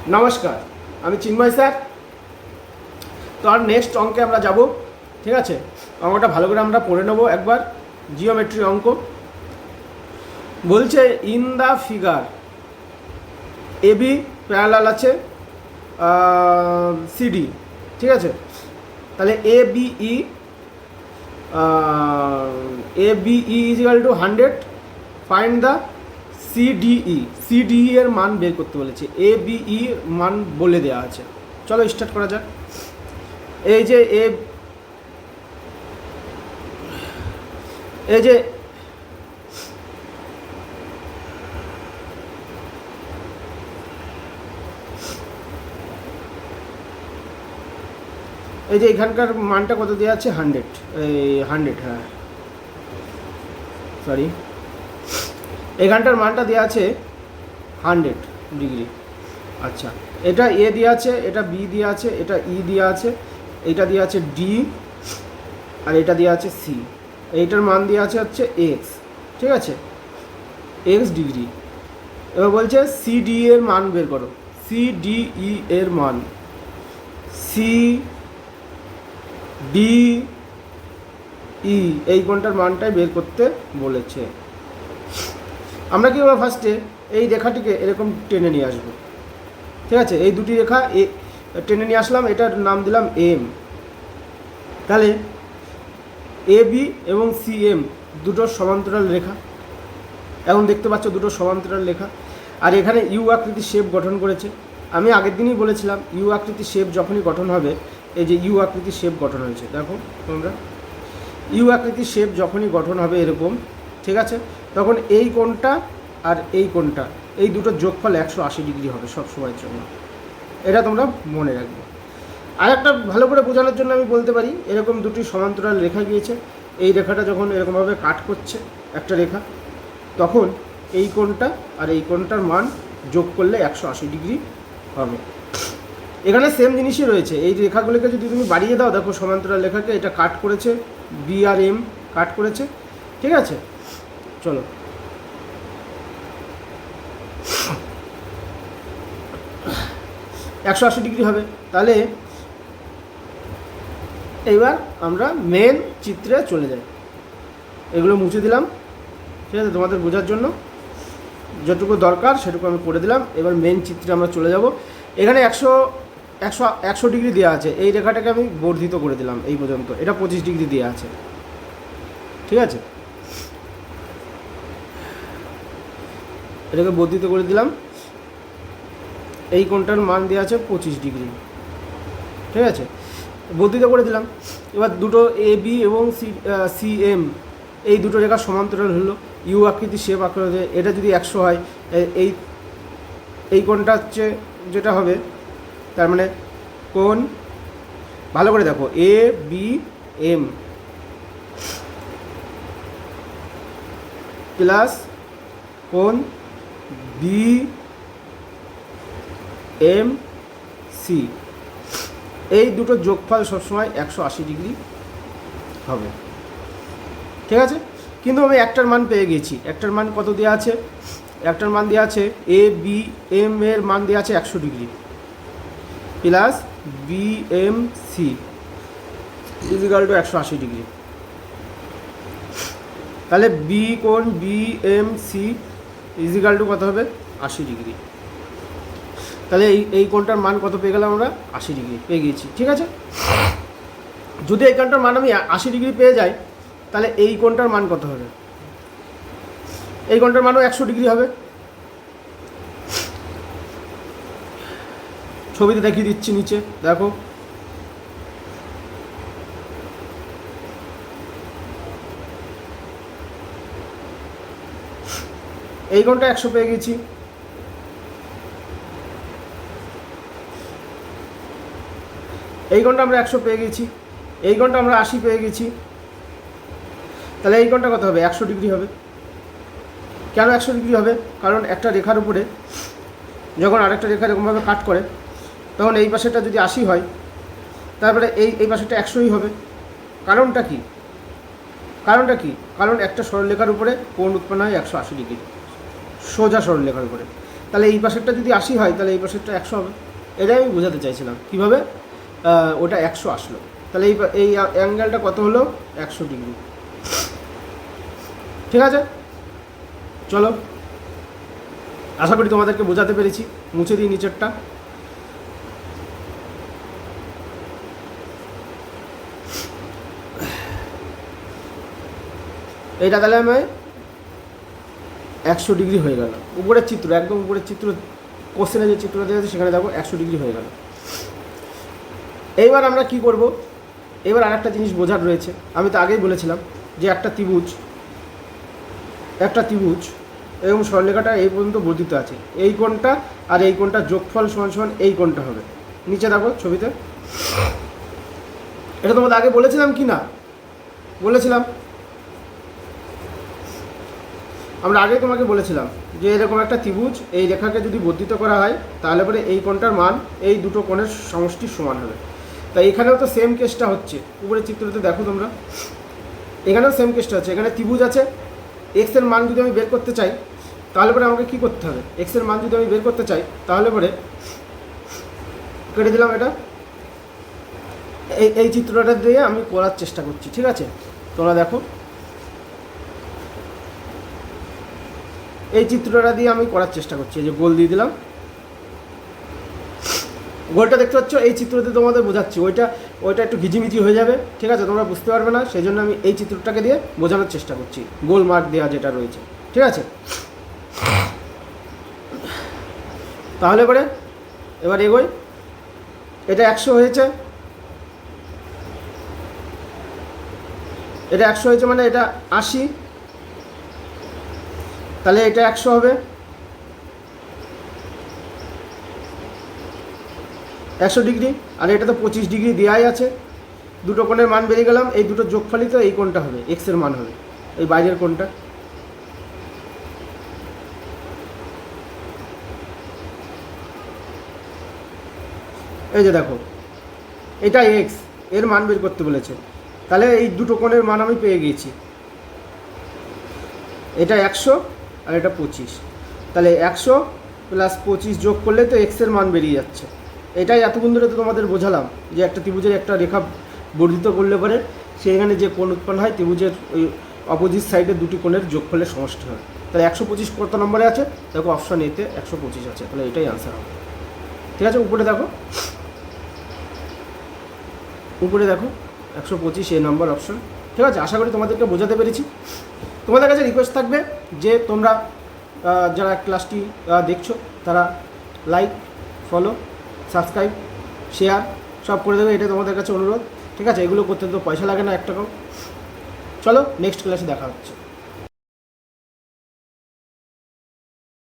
নমস্কার, আমি চিন্ময় স্যার। তো আর নেক্সট অঙ্কে আমরা যাব, ঠিক আছে? অঙ্কটা ভালো করে আমরা পড়ে নেব একবার। জিওমেট্রি অঙ্ক বলছে in the figure AB parallel আছে সিডি, ঠিক আছে? তাহলে ABE is equal to 100, find the CDE এর মান বের করতে বলেছে। এবিই মান বলে দেওয়া আছে। চলো স্টার্ট করা যাক। এই যে এখানকার মানটা কত দেওয়া আছে? 100, এই 100, হ্যাঁ সরি, এখানটার মানটা দেওয়া আছে 100 ডিগ্রি। আচ্ছা, এটা এ দেওয়া আছে, এটা বি দেওয়া আছে, এটা ই দেওয়া আছে, এটা দেওয়া আছে ডি, আর এটা দেওয়া আছে সি। এইটার মান দেওয়া আছে হচ্ছে এক্স, ঠিক আছে? X degree. এবার বলছে সিডি এর মান বের করো। সিডিই এর মান, সিডিই এই কোণটার মানটাই বের করতে বলেছে। আমরা কি করবো? ফার্স্টে এই রেখাটিকে এরকম টেনে নিয়ে আসবো, ঠিক আছে? এই দুটি রেখা টেনে নিয়ে আসলাম, এটার নাম দিলাম এম। তাহলে এ বি এবং সি এম দুটো সমান্তরাল রেখা। এখন দেখতে পাচ্ছ দুটো সমান্তরাল রেখা, আর এখানে ইউ আকৃতির শেপ গঠন করেছে। আমি আগের দিনই বলেছিলাম ইউ আকৃতির শেপ যখনই গঠন হবে, এই যে ইউ আকৃতির শেপ গঠন হয়েছে, দেখো তোমরা, ইউ আকৃতির শেপ যখনই গঠন হবে এরকম, ঠিক আছে? তখন এই কোণটা আর এই কোণটা, এই দুটোর যোগফল 180 ডিগ্রি হবে সব সময়ের জন্য। এটা তোমরা মনে রাখবে। আর একটা ভালো করে বোঝানোর জন্য আমি বলতে পারি, এরকম দুটি সমান্তরাল রেখা গিয়েছে, এই রেখাটা যখন এরকমভাবে কাট করছে একটা রেখা, তখন এই কোণটা আর এই কোণটার মান যোগ করলে 180 ডিগ্রি হবে। এখানে সেম জিনিসই রয়েছে। এই রেখাগুলোকে যদি তুমি বাড়িয়ে দাও, দেখো সমান্তরাল রেখাকে এটা কাট করেছে, বি আর এম কাট করেছে, ঠিক আছে? চলো, একশো 180 ডিগ্রি হবে। তাহলে এইবার আমরা মেন চিত্রে চলে যাই। এগুলো মুছে দিলাম, ঠিক আছে? তোমাদের বোঝার জন্য যেটুকু দরকার সেটুকু আমি করে দিলাম। এবার মেন চিত্রে আমরা চলে যাব। এখানে 100 ডিগ্রি দেওয়া আছে। এই রেখাটাকে আমি বর্ধিত করে দিলাম এই পর্যন্ত। এটা 25 ডিগ্রি দেওয়া আছে, ঠিক আছে? এটাকে বর্ধিত করে দিলাম। এই কোণটার মান দেওয়া আছে 25 ডিগ্রি, ঠিক আছে? বর্ধিত করে দিলাম। এবার দুটো এ বি এবং সি এম এই দুটো রেখা সমান্তরাল হলো, ইউ আকৃতির শেপ আকারে। এটা যদি 100 হয়, এই কোণটা হচ্ছে যেটা হবে, তার মানে কোণ, ভালো করে দেখো, এ বি এম প্লাস কোণ বি এম সি, এই দুটো যোগফল সবসময় 180 ডিগ্রি হবে, ঠিক আছে? কিন্তু আমি একটার মান পেয়ে গেছি। একটার মান কত দেওয়া আছে? একটার মান দেওয়া আছে এ বি এম এর মান দেওয়া আছে 100 degree plus B M C is equal to 180 degree. তাহলে বি কোণ B M C is equal to কত হবে? 80 ডিগ্রি। তাহলে এই কোণটার মান কত পেয়ে গেলাম আমরা? 80 ডিগ্রি পেয়ে গিয়েছি, ঠিক আছে? যদি এই কোণটার মান আমি 80 ডিগ্রি পেয়ে যাই, তাহলে এই কোণটার মান কত হবে? এই কোণটার মানও 100 ডিগ্রি হবে। ছবিতে দেখিয়ে দিচ্ছি, নিচে দেখো, এই কোণটা 100 পেয়ে গেছি। এই কোণটা আমরা 100 পেয়ে গেছি। এই কোণটা আমরা 80 পেয়ে গেছি। তাহলে এই কোণটা কত হবে? 100 ডিগ্রি হবে। কেন 100 ডিগ্রি হবে? কারণ একটা রেখার উপরে যখন আরেকটা রেখা এরকমভাবে কাট করে, তখন এই পাশেটা যদি 80 হয়, তারপরে এই পাশেটা 100ই হবে। কারণটা কি? কারণ একটা সরলরেখার উপরে কোণ উৎপন্ন হয় 180 ডিগ্রি, সোজা সরলরেখার উপরে। তাহলে এই পাশেরটা যদি 80 হয় তাহলে এই পাশেরটা 100 হবে। এটাই আমি বোঝাতে চাইছিলাম কীভাবে ওটা 100 আসলো। তাহলে এই অ্যাঙ্গেলটা কত হলো? 100 ডিগ্রি। ঠিক আছে, চলো, আশা করি তোমাদেরকে বোঝাতে পেরেছি। মুছে দিই নিচেরটা। এইটা তাহলে আমি 100 ডিগ্রি হয়ে গেল। উপরের চিত্র, একদম উপরের চিত্র, কোশ্চেনে যে চিত্রটা দেওয়া আছে সেখানে দেখো 100 ডিগ্রি হয়ে গেল। এইবার আমরা কি করব? এবার আর একটা জিনিস বোঝার রয়েছে। আমি তো আগেই বলেছিলাম যে একটা ত্রিভুজ এবং সরলরেখাটা এই পর্যন্ত বর্ধিত আছে, এই কোণটা আর এই কোণটা যোগফল সমান সমান এই কোণটা হবে। নিচে দেখো ছবিতে, এটা তোমাদের আগে বলেছিলাম কি না? বলেছিলাম। আমরা আগে তোমাকে বলেছিলাম যে এরকম একটা ত্রিভুজ, এই রেখাকে যদি বর্ধিত করা হয় তাহলে পরে এই কোণটার মান এই দুটো কোণের সমষ্টির সমান হবে। তাই এখানেও তো সেম কেসটা হচ্ছে। উপরের চিত্রতে দেখো তোমরা, এখানেও সেম কেসটা হচ্ছে। এখানে ত্রিভুজ আছে, এক্সের মান যদি আমি বের করতে চাই তাহলে পরে আমাকে কী করতে হবে? এক্সের মান যদি আমি বের করতে চাই তাহলে পরে কেটে দিলাম এটা, এই চিত্রটা দিয়ে আমি করার চেষ্টা করছি। ঠিক আছে, তোমরা দেখো, এই চিত্রটা দিয়ে আমি করার চেষ্টা করছি। এই যে গোল দিয়ে দিলাম, গোলটা দেখতে পাচ্ছ, এই চিত্রতে তোমাদের বোঝাচ্ছি। ওইটা একটু ঘিজিমিজি হয়ে যাবে, ঠিক আছে, তোমরা বুঝতে পারবে না, সেই জন্য আমি এই চিত্রটাকে দিয়ে বোঝানোর চেষ্টা করছি, গোল মার্ক দেওয়া যেটা রয়েছে। ঠিক আছে, তাহলে পরে এবার এগোই। এটা 100 হয়েছে, এটা 100 হয়েছে মানে এটা 80, তাহলে এটা 100 হবে। 100 ডিগ্রি, আর এটা তো 25 ডিগ্রি দেওয়াই আছে। দুটো কোণের মান বেরিয়ে গেলাম, এই দুটো যোগফলই তো এই কোণটা হবে, এক্সের মান হবে, এই বাইরের কোণটা। এই যে দেখো, এটা এক্স, এর মান বের করতে বলেছে, তাহলে এই দুটো কোণের মান আমি পেয়ে গিয়েছি। এটা 100 আর এটা 25, তাহলে 100 প্লাস 25 যোগ করলে তো এক্সের মান বেরিয়ে যাচ্ছে। এটাই এতক্ষণ ধরে তো তোমাদের বোঝালাম যে একটা ত্রিভুজের একটা রেখা বর্ধিত করলে পরে সেখানে যে কোণ উৎপন্ন হয় ত্রিভুজের ওই অপোজিট সাইডে দুটি কোণের যোগফলের সমষ্টি হয়। তাহলে 125 কত নম্বরে আছে? দেখো অপশান এতে 125 আছে, তাহলে এটাই আনসার হবে। ঠিক আছে, উপরে দেখো, উপরে দেখো 125 এ নম্বর অপশন। ঠিক আছে, আশা করি তোমাদেরকে বোঝাতে পেরেছি। তোমাদের কাছে রিকোয়েস্ট থাকবে যে তোমরা যারা ক্লাসটি দেখছো তারা লাইক, ফলো, সাবস্ক্রাইব, শেয়ার সব করে দেবে, এটা তোমাদের কাছে অনুরোধ। ঠিক আছে, এগুলো করতে তো পয়সা লাগে না 1 টাকাও। চলো, নেক্সট ক্লাসে দেখা হচ্ছে।